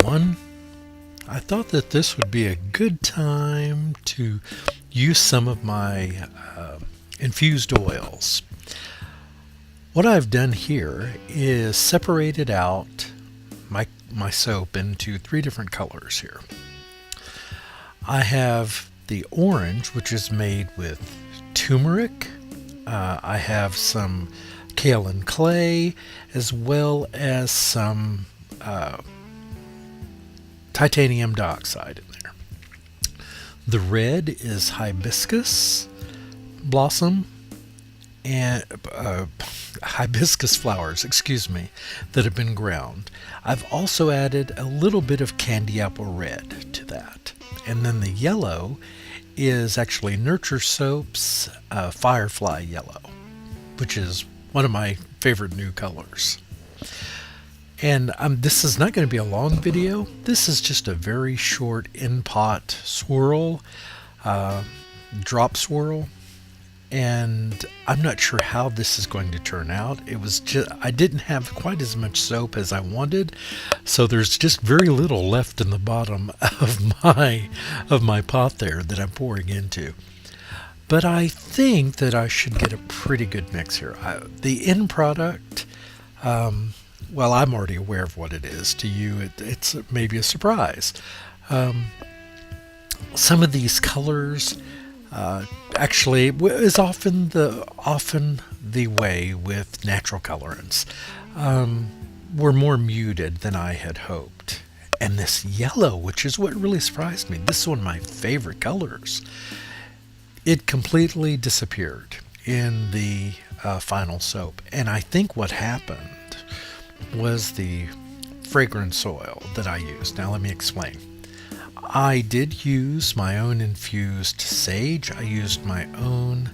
everyone. I thought that this would be a good time to use some of my infused oils. What I've done here is separated out my soap into three different colors here. I have the orange, which is made with tumeric. I have some kaolin clay, as well as some titanium dioxide in there. The red is hibiscus blossom and hibiscus flowers, excuse me, that have been ground. I've also added a little bit of candy apple red to that. And then the yellow is actually Nurture Soap's Firefly Yellow, which is one of my favorite new colors. And this is not going to be a long video. This is just a very short in-pot swirl, drop swirl. And I'm not sure how this is going to turn out. I didn't have quite as much soap as I wanted, so there's just very little left in the bottom of my pot there that I'm pouring into. But I think that I should get a pretty good mix here. The end product, well, I'm already aware of what it is. To you, it's maybe a surprise. Some of these colors actually is often the way with natural colorants. Were more muted than I had hoped. And this yellow, which is what really surprised me, this is one of my favorite colors. It completely disappeared in the final soap. And I think what happened was the fragrance oil that I used. Now let me explain. I did use my own infused sage. I used my own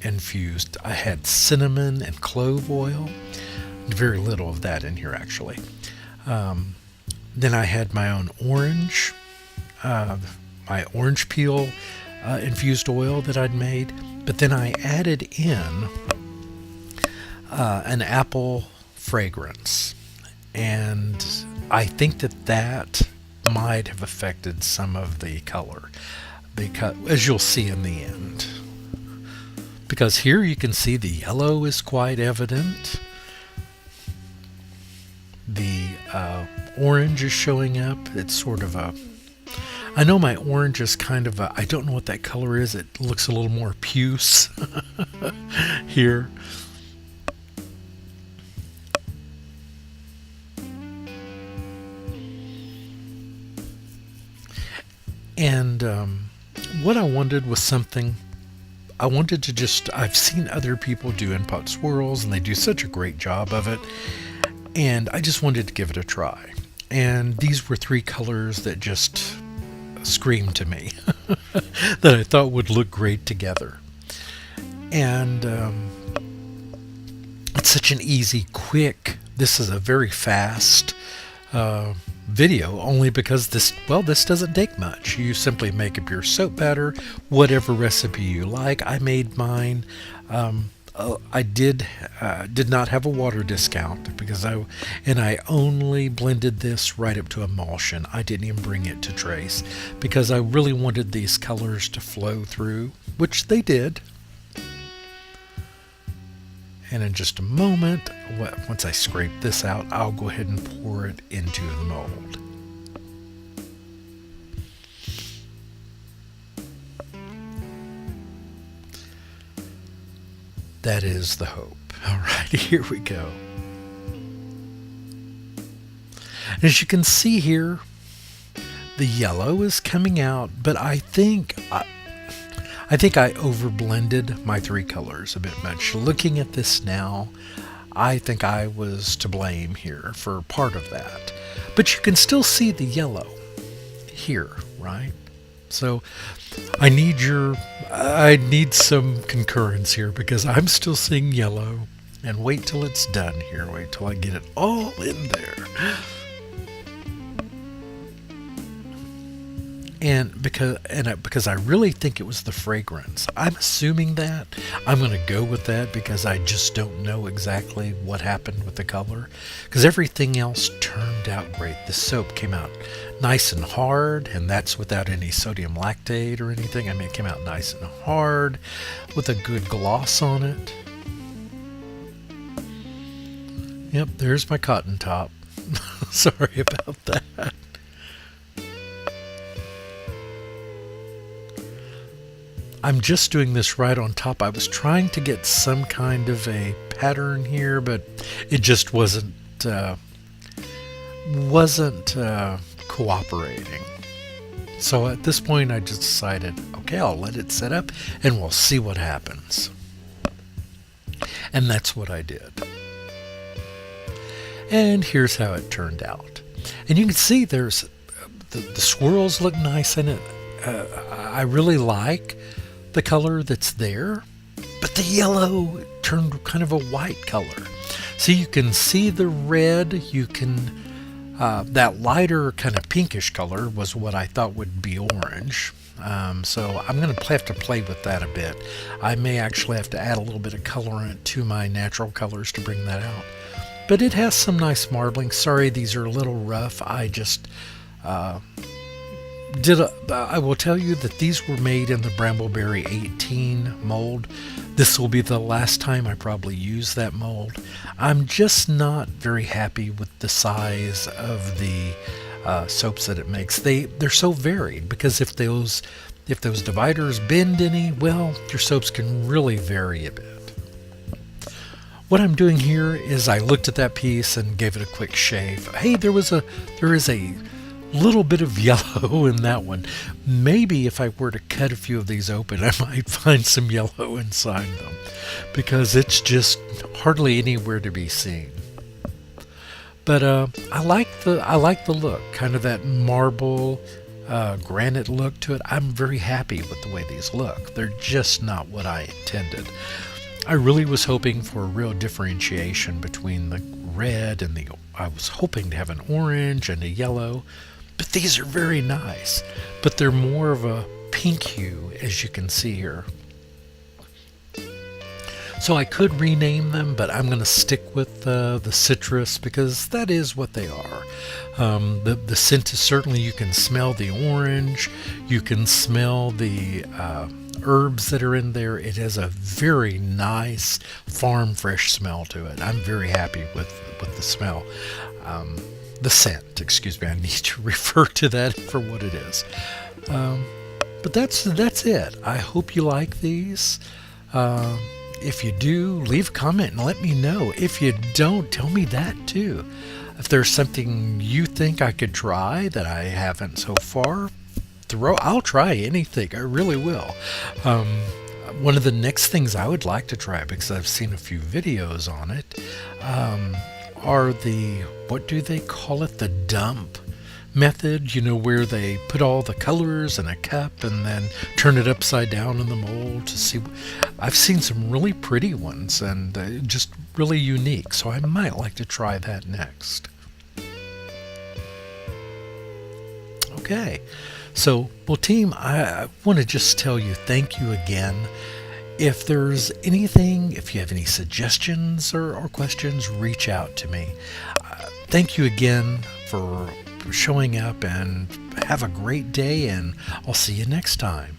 infused. I had cinnamon and clove oil. Very little of that in here, actually. Then I had my own orange, my orange peel infused oil that I'd made. But then I added in an apple fragrance. And I think that might have affected some of the color, because as you'll see in the end. Because here you can see the yellow is quite evident. The orange is showing up. It's sort of I know my orange is kind of I don't know what that color is. It looks a little more puce here. And what I wanted was something, I wanted to I've seen other people do in-pot swirls, and they do such a great job of it, and I just wanted to give it a try. And these were three colors that just screamed to me, that I thought would look great together. And it's such an easy, quick, this is a very fast video, only because this doesn't take much. You simply make up your soap batter, whatever recipe you like. I made mine. I did not have a water discount because I only blended this right up to emulsion. I didn't even bring it to trace because I really wanted these colors to flow through, which they did. And in just a moment, once I scrape this out, I'll go ahead and pour it into the mold. That is the hope. All right, here we go. As you can see here, the yellow is coming out, but I think I overblended my three colors a bit much. Looking at this now, I think I was to blame here for part of that. But you can still see the yellow here, right? So I need some concurrence here because I'm still seeing yellow. And wait till it's done here. Wait till I get it all in there. And because I really think it was the fragrance. I'm assuming that. I'm going to go with that because I just don't know exactly what happened with the color. Because everything else turned out great. The soap came out nice and hard, and that's without any sodium lactate or anything. I mean, it came out nice and hard with a good gloss on it. Yep, there's my cotton top. Sorry about that. I'm just doing this right on top. I was trying to get some kind of a pattern here, but it just wasn't cooperating. So at this point, I just decided, okay, I'll let it set up, and we'll see what happens. And that's what I did. And here's how it turned out. And you can see there's the swirls look nice in it. I really like the color that's there, but the yellow turned kind of a white color. So you can see the red, you can, that lighter kind of pinkish color was what I thought would be orange. So I'm going to have to play with that a bit. I may actually have to add a little bit of colorant to my natural colors to bring that out. But it has some nice marbling. Sorry, these are a little rough. I just I will tell you that these were made in the Brambleberry 18 mold. This will be the last time I probably use that mold. I'm just not very happy with the size of the soaps that it makes. They're so varied, because if those dividers bend any, well, your soaps can really vary a bit. What I'm doing here is I looked at that piece and gave it a quick shave. Hey, there is a little bit of yellow in that one. Maybe if I were to cut a few of these open, I might find some yellow inside them, because it's just hardly anywhere to be seen. But I like the look, kind of that marble granite look to it. I'm very happy with the way these look. They're just not what I intended. I really was hoping for a real differentiation between the red and I was hoping to have an orange and a yellow, but these are very nice. But they're more of a pink hue, as you can see here. So I could rename them, but I'm going to stick with the citrus, because that is what they are. The scent is certainly, you can smell the orange, you can smell the herbs that are in there. It has a very nice farm fresh smell to it. I'm very happy with the smell. The scent, excuse me, I need to refer to that for what it is. But that's it. I hope you like these. If you do, leave a comment and let me know. If you don't, tell me that too. If there's something you think I could try that I haven't so far, I'll try anything. I really will. One of the next things I would like to try, because I've seen a few videos on it, are what do they call it? The dump method, where they put all the colors in a cup and then turn it upside down in the mold to see. I've seen some really pretty ones and just really unique, so I might like to try that next. Okay, so, well, team, I want to just tell you thank you again. If there's anything, if you have any suggestions or questions, reach out to me. Thank you again for showing up, and have a great day, and I'll see you next time.